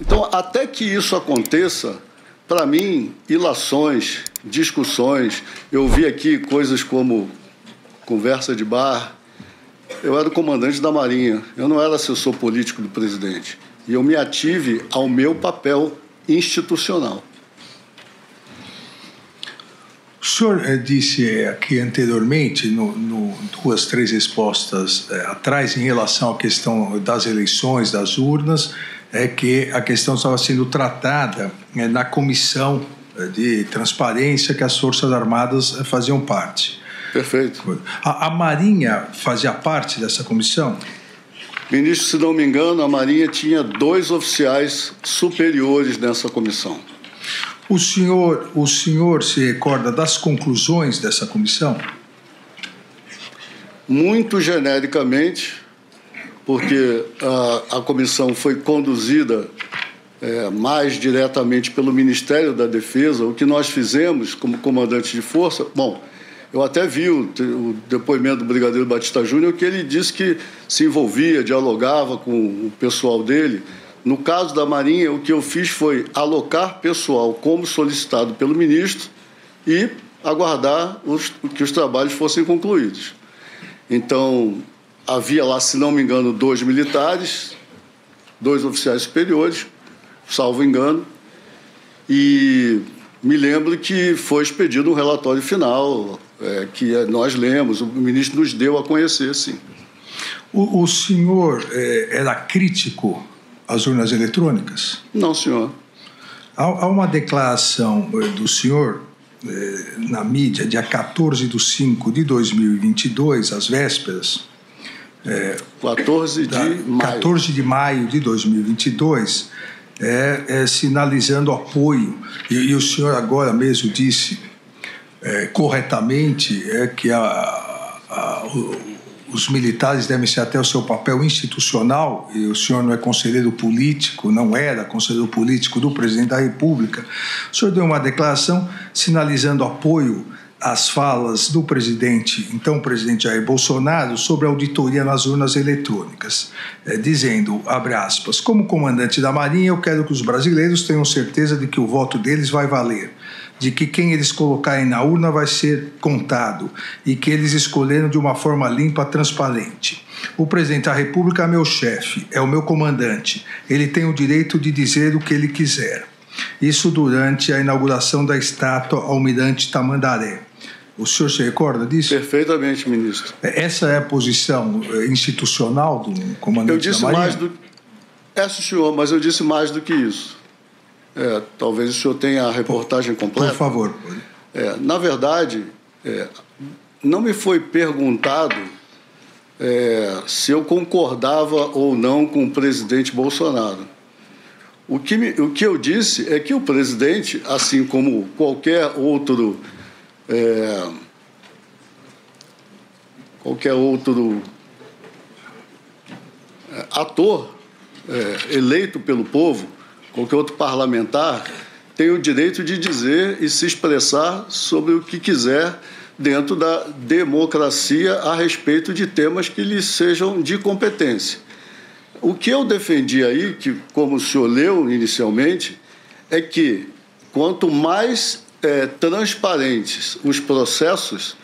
Então, até que isso aconteça, para mim, ilações, discussões, eu vi aqui coisas como conversa de bar. Eu era o comandante da Marinha, eu não era assessor político do presidente. E eu me ative ao meu papel institucional. O senhor disse aqui anteriormente, duas, três respostas atrás, em relação à questão das eleições, das urnas, que a questão estava sendo tratada na comissão de transparência que as Forças Armadas faziam parte. Perfeito. A Marinha fazia parte dessa comissão? Ministro, se não me engano, a Marinha tinha 2 oficiais superiores nessa comissão. O senhor se recorda das conclusões dessa comissão? Muito genericamente, porque a comissão foi conduzida mais diretamente pelo Ministério da Defesa. O que nós fizemos como comandante de força... Bom, eu até vi o depoimento do Brigadeiro Batista Júnior, que ele disse que se envolvia, dialogava com o pessoal dele. No caso da Marinha, o que eu fiz foi alocar pessoal como solicitado pelo ministro e aguardar que os trabalhos fossem concluídos. Então, havia lá, se não me engano, 2 militares, 2 oficiais superiores, salvo engano, e me lembro que foi expedido um relatório final, que nós lemos, o ministro nos deu a conhecer, sim. O senhor era crítico às urnas eletrônicas? Não, senhor. Há uma declaração do senhor na mídia, dia 14/5/2022, às vésperas. 14 de maio de 2022, sinalizando apoio. E o senhor agora mesmo disse corretamente que os militares devem ser até o seu papel institucional, e o senhor não é conselheiro político, não era conselheiro político do presidente da República. O senhor deu uma declaração sinalizando apoio às falas do presidente, então presidente Jair Bolsonaro, sobre a auditoria nas urnas eletrônicas, dizendo, abre aspas, como comandante da Marinha, eu quero que os brasileiros tenham certeza de que o voto deles vai valer, de que quem eles colocarem na urna vai ser contado e que eles escolheram de uma forma limpa, transparente. O presidente da República é meu chefe, é o meu comandante. Ele tem o direito de dizer o que ele quiser. Isso durante a inauguração da estátua Almirante Tamandaré. O senhor se recorda disso? Perfeitamente, ministro. Essa é a posição institucional do comandante da Marinha? Senhor, mas eu disse mais do que isso. Talvez o senhor tenha a reportagem completa. Por favor. Na verdade, não me foi perguntado se eu concordava ou não com o presidente Bolsonaro. O que eu disse é que o presidente, assim como qualquer outro ator eleito pelo povo, qualquer outro parlamentar, tem o direito de dizer e se expressar sobre o que quiser dentro da democracia a respeito de temas que lhe sejam de competência. O que eu defendi aí, que, como o senhor leu inicialmente, é que quanto mais transparentes os processos,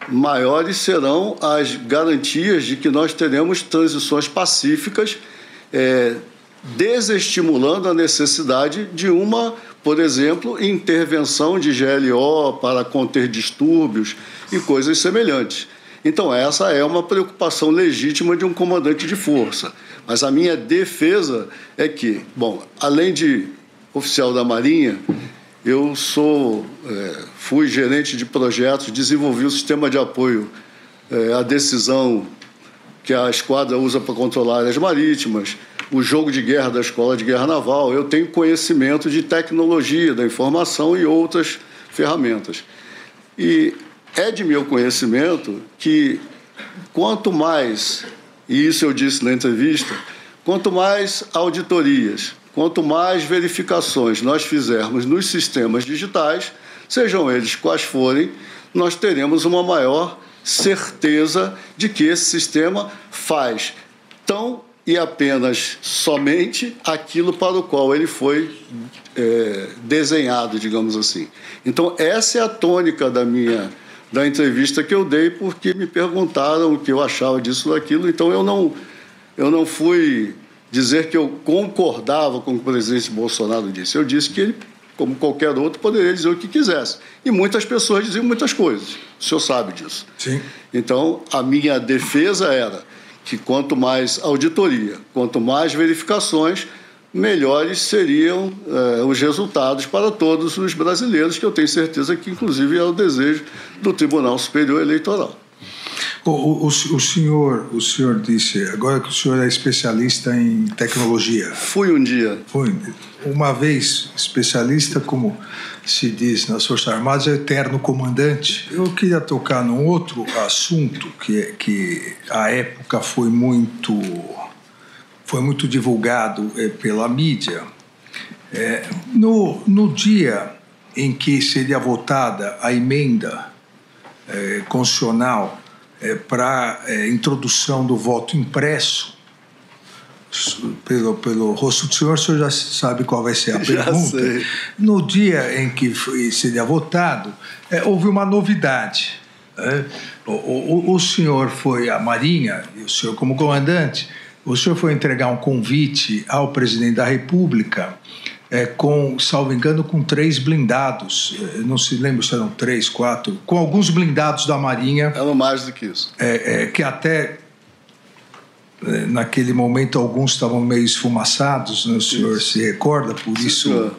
maiores serão as garantias de que nós teremos transições pacíficas, desestimulando a necessidade de uma, por exemplo, intervenção de GLO para conter distúrbios e coisas semelhantes. Então, essa é uma preocupação legítima de um comandante de força. Mas a minha defesa é que, além de oficial da Marinha, eu fui gerente de projetos, desenvolvi o sistema de apoio à decisão que a esquadra usa para controlar áreas marítimas, o jogo de guerra da Escola de Guerra Naval. Eu tenho conhecimento de tecnologia da informação e outras ferramentas. E é de meu conhecimento que quanto mais, e isso eu disse na entrevista, quanto mais auditorias, quanto mais verificações nós fizermos nos sistemas digitais, sejam eles quais forem, nós teremos uma maior certeza de que esse sistema faz tão e apenas somente aquilo para o qual ele foi desenhado, digamos assim. Então, essa é a tônica da entrevista que eu dei, porque me perguntaram o que eu achava disso ou daquilo. Então, eu não fui dizer que eu concordava com o que o presidente Bolsonaro disse. Eu disse que ele, como qualquer outro, poderia dizer o que quisesse. E muitas pessoas diziam muitas coisas. O senhor sabe disso. Sim. Então, a minha defesa era que quanto mais auditoria, quanto mais verificações, melhores seriam os resultados para todos os brasileiros, que eu tenho certeza que, inclusive, é o desejo do Tribunal Superior Eleitoral. O senhor disse agora que o senhor é especialista em tecnologia. Fui um dia. Foi uma vez especialista, como se diz nas Forças Armadas, é eterno comandante. Eu queria tocar num outro assunto que à época foi muito divulgado pela mídia. No dia em que seria votada a emenda constitucional para introdução do voto impresso, pelo rosto do senhor, o senhor já sabe qual vai ser a pergunta. Sei. No dia em que seria votado, houve uma novidade. O senhor foi à Marinha, e o senhor como comandante, o senhor foi entregar um convite ao presidente da República salvo engano, com 3 blindados. Não se lembra se eram 3, 4, com alguns blindados da Marinha. Eram mais do que isso. Que até naquele momento alguns estavam meio esfumaçados, né? O senhor se recorda, por isso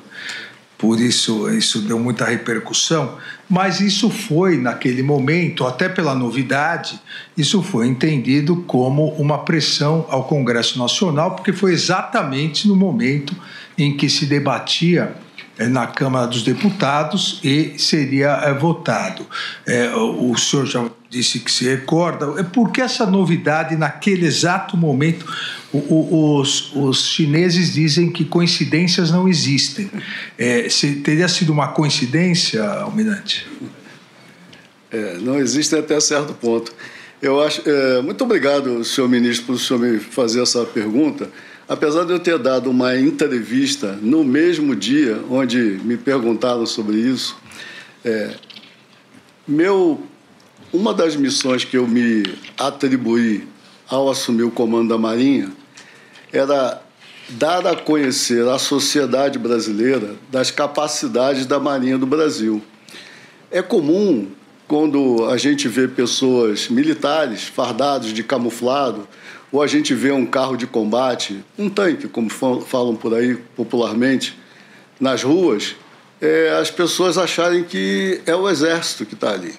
isso deu muita repercussão, mas isso foi, naquele momento, até pela novidade, isso foi entendido como uma pressão ao Congresso Nacional, porque foi exatamente no momento em que se debatia na Câmara dos Deputados e seria votado. O senhor já disse que se recorda. Por que essa novidade naquele exato momento? Os chineses dizem que coincidências não existem. Teria sido uma coincidência, Almirante? Não existe até certo ponto. Eu acho. Muito obrigado, senhor ministro, por o senhor me fazer essa pergunta. Apesar de eu ter dado uma entrevista no mesmo dia, onde me perguntaram sobre isso, uma das missões que eu me atribuí ao assumir o comando da Marinha era dar a conhecer à sociedade brasileira das capacidades da Marinha do Brasil. É comum, quando a gente vê pessoas militares fardados de camuflado, ou a gente vê um carro de combate, um tanque, como falam por aí popularmente, nas ruas, as pessoas acharem que é o Exército que está ali.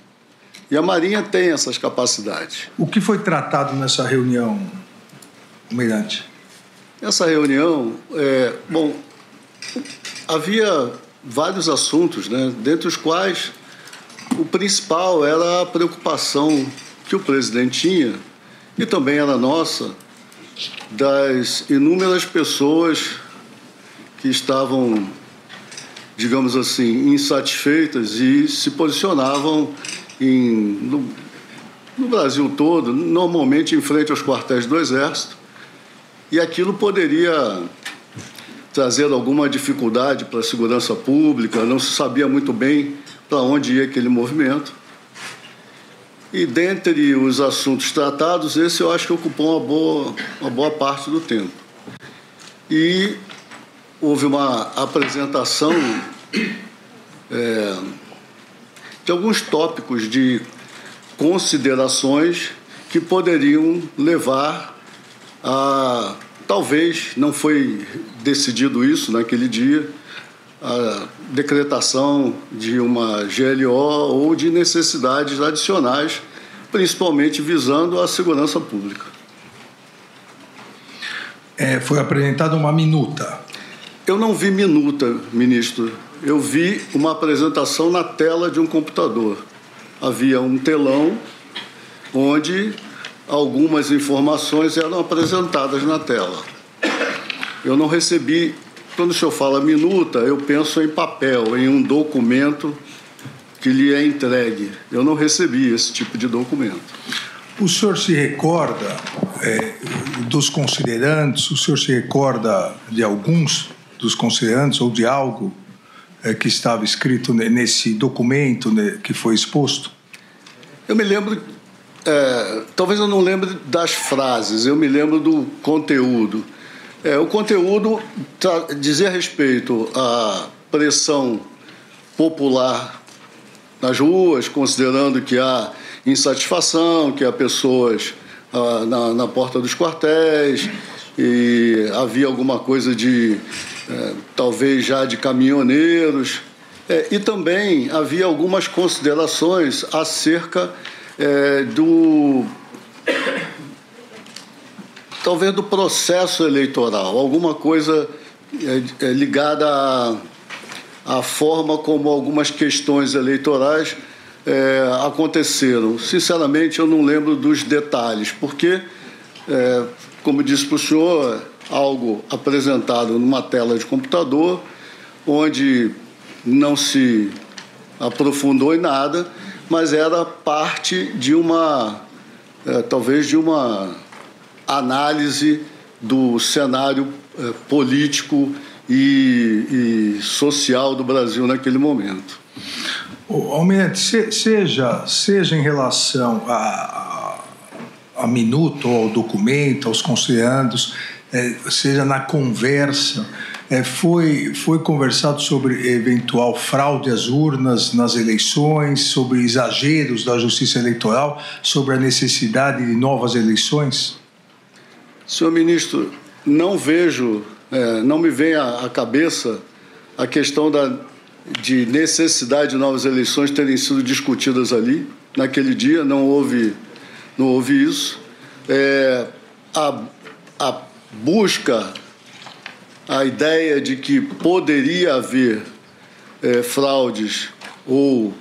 E a Marinha tem essas capacidades. O que foi tratado nessa reunião, Almirante? Essa reunião, havia vários assuntos, né, dentre os quais o principal era a preocupação que o presidente tinha, e também era nossa, das inúmeras pessoas que estavam, digamos assim, insatisfeitas e se posicionavam no Brasil todo, normalmente em frente aos quartéis do Exército, e aquilo poderia trazer alguma dificuldade para a segurança pública, não se sabia muito bem para onde ia aquele movimento. E dentre os assuntos tratados, esse eu acho que ocupou uma boa parte do tempo. E houve uma apresentação de alguns tópicos de considerações que poderiam levar a, talvez, não foi decidido isso naquele dia, a decretação de uma GLO ou de necessidades adicionais, principalmente visando a segurança pública. Foi apresentada uma minuta. Eu não vi minuta, ministro. Eu vi uma apresentação na tela de um computador. Havia um telão onde algumas informações eram apresentadas na tela. Eu não recebi. Quando o senhor fala minuta, eu penso em papel, em um documento que lhe é entregue. Eu não recebi esse tipo de documento. O senhor se recorda dos considerandos, o senhor se recorda de alguns dos considerandos ou de algo que estava escrito nesse documento que foi exposto? Eu me lembro, talvez eu não lembre das frases, eu me lembro do conteúdo. O conteúdo dizia respeito à pressão popular nas ruas, considerando que há insatisfação, que há pessoas na porta dos quartéis, e havia alguma coisa de, talvez já de caminhoneiros, e também havia algumas considerações acerca talvez do processo eleitoral, alguma coisa ligada à forma como algumas questões eleitorais aconteceram. Sinceramente, eu não lembro dos detalhes, porque, como disse para o senhor, algo apresentado numa tela de computador, onde não se aprofundou em nada, mas era parte de talvez de uma análise do cenário político e social do Brasil naquele momento. Almirante, seja em relação a minuto, ao documento, aos conselhandos, seja na conversa, foi conversado sobre eventual fraude às urnas nas eleições, sobre exageros da Justiça Eleitoral, sobre a necessidade de novas eleições? Senhor ministro, não me vem à cabeça a questão de necessidade de novas eleições terem sido discutidas ali. Naquele dia não houve isso. A busca, a ideia de que poderia haver fraudes ou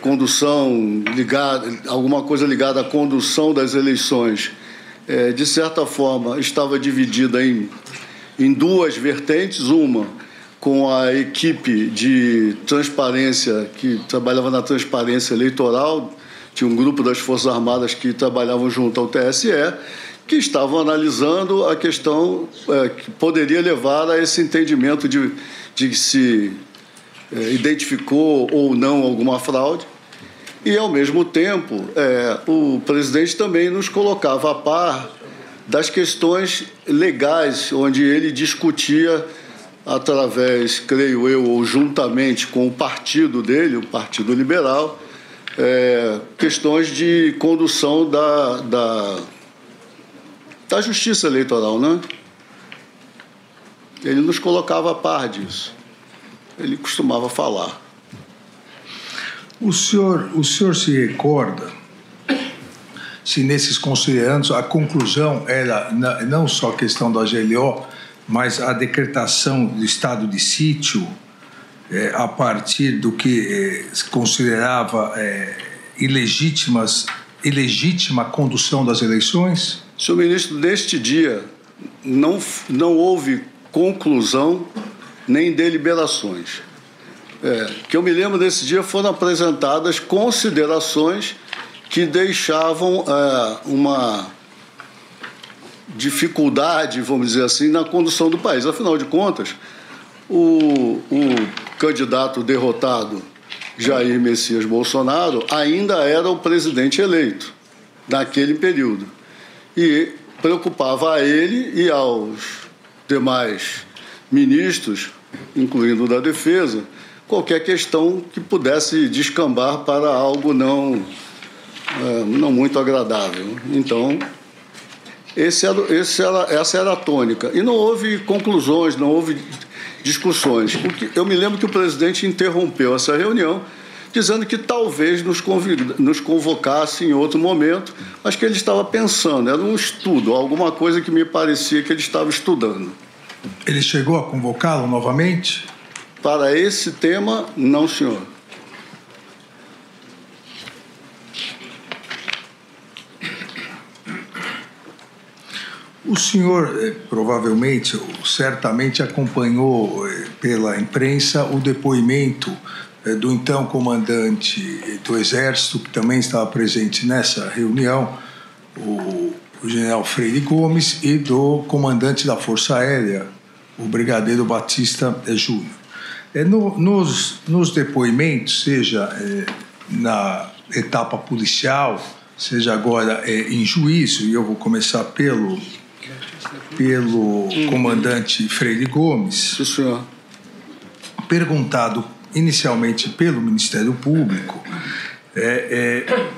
condução ligada, alguma coisa ligada à condução das eleições, de certa forma estava dividida em duas vertentes, uma com a equipe de transparência que trabalhava na transparência eleitoral, tinha um grupo das Forças Armadas que trabalhavam junto ao TSE, que estavam analisando a questão que poderia levar a esse entendimento de se identificou ou não alguma fraude. E, ao mesmo tempo, o presidente também nos colocava a par das questões legais, onde ele discutia através, creio eu, ou juntamente com o partido dele, o Partido Liberal, questões de condução da justiça eleitoral, né? Ele nos colocava a par disso. Ele costumava falar. O senhor se recorda se nesses conselhandos a conclusão era não só a questão da GLO, mas a decretação do estado de sítio a partir do que se considerava ilegítima condução das eleições? Senhor ministro, neste dia não houve conclusão nem deliberações. Que eu me lembro desse dia foram apresentadas considerações que deixavam uma dificuldade, vamos dizer assim, na condução do país. Afinal de contas, o candidato derrotado, Jair Messias Bolsonaro, ainda era o presidente eleito naquele período. E preocupava a ele e aos demais ministros, incluindo o da Defesa, qualquer questão que pudesse descambar para algo não muito agradável. Então, essa era a tônica. E não houve conclusões, não houve discussões. Eu me lembro que o presidente interrompeu essa reunião, dizendo que talvez nos convocasse em outro momento, mas que ele estava pensando, era um estudo, alguma coisa que me parecia que ele estava estudando. Ele chegou a convocá-lo novamente? Para esse tema, não, senhor. O senhor provavelmente, certamente acompanhou pela imprensa o depoimento do então comandante do Exército, que também estava presente nessa reunião, o o general Freire Gomes, e do comandante da Força Aérea, o brigadeiro Batista Júnior. Nos depoimentos, seja na etapa policial, seja agora em juízo, e eu vou começar pelo comandante Freire Gomes, Sim, senhor. Perguntado inicialmente pelo Ministério Público,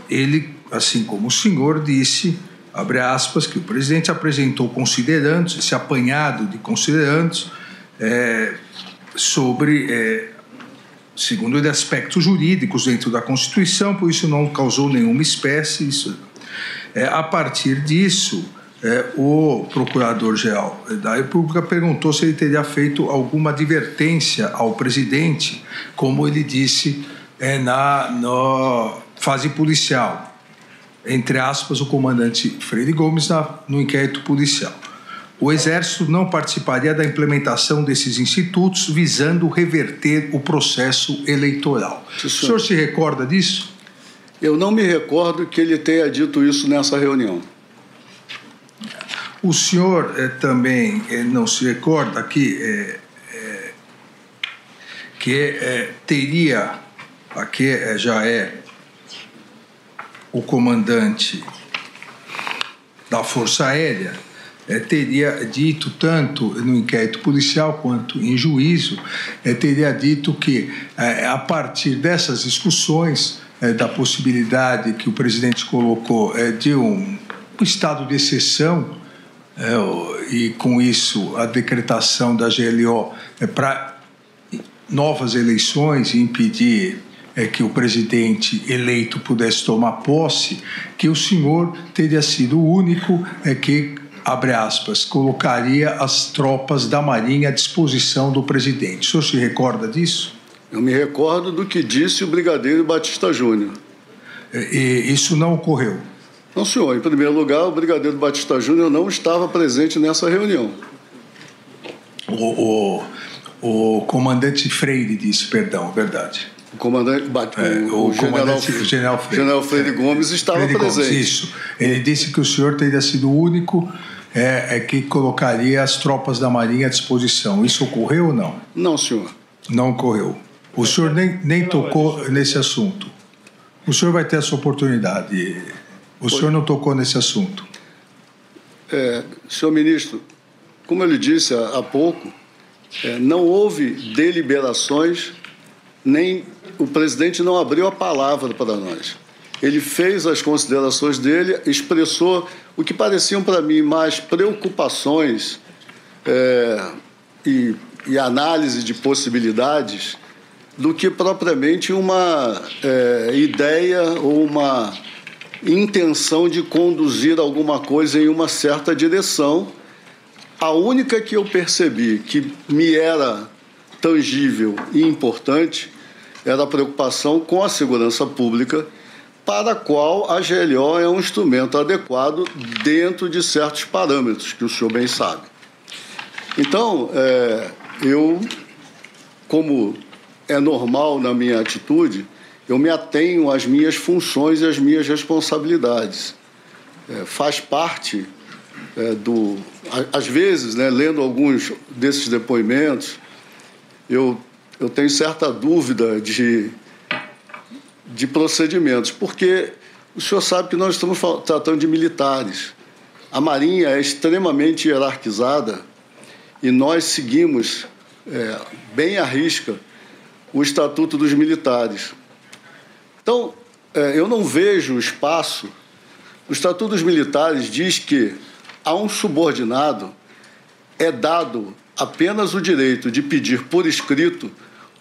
ele, assim como o senhor, disse, abre aspas, que o presidente apresentou considerandos, esse apanhado de considerandos, sobre, segundo ele, aspectos jurídicos dentro da Constituição, por isso não causou nenhuma espécie. A partir disso, o Procurador-Geral da República perguntou se ele teria feito alguma advertência ao presidente, como ele disse na fase policial, entre aspas, o comandante Freire Gomes no inquérito policial. O Exército não participaria da implementação desses institutos visando reverter o processo eleitoral. O senhor se recorda disso? Eu não me recordo que ele tenha dito isso nessa reunião. O senhor também não se recorda que teria, aqui já o comandante da Força Aérea, teria dito, tanto no inquérito policial quanto em juízo, teria dito que, a partir dessas discussões, da possibilidade que o presidente colocou de um estado de exceção, e com isso a decretação da GLO para novas eleições e impedir que o presidente eleito pudesse tomar posse, que o senhor teria sido o único que, abre aspas, colocaria as tropas da Marinha à disposição do presidente. O senhor se recorda disso? Eu me recordo do que disse o brigadeiro Batista Júnior. E isso não ocorreu? Não, senhor. Em primeiro lugar, o brigadeiro Batista Júnior não estava presente nessa reunião. O comandante Freire disse, perdão, verdade. O comandante, o general Freire Gomes estava presente. Gomes, isso. Ele disse que o senhor teria sido o único que colocaria as tropas da Marinha à disposição. Isso ocorreu ou não? Não, senhor. Não ocorreu. O senhor nem tocou nesse assunto. O senhor vai ter essa oportunidade. O senhor não tocou nesse assunto. Senhor ministro, como eu lhe disse há pouco, não houve deliberações, nem o presidente não abriu a palavra para nós. Ele fez as considerações dele, expressou o que pareciam para mim mais preocupações e análise de possibilidades do que propriamente uma ideia ou uma intenção de conduzir alguma coisa em uma certa direção. A única que eu percebi que me era tangível e importante era a preocupação com a segurança pública, para a qual a GLO é um instrumento adequado dentro de certos parâmetros, que o senhor bem sabe. Então, eu, como é normal na minha atitude, eu me atenho às minhas funções e às minhas responsabilidades. Faz parte às vezes, lendo alguns desses depoimentos, eu tenho certa dúvida de procedimentos, porque o senhor sabe que nós estamos tratando de militares. A Marinha é extremamente hierarquizada e nós seguimos bem à risca o Estatuto dos Militares. Então, eu não vejo espaço. O Estatuto dos Militares diz que a um subordinado é dado apenas o direito de pedir por escrito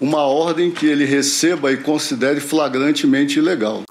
uma ordem que ele receba e considere flagrantemente ilegal.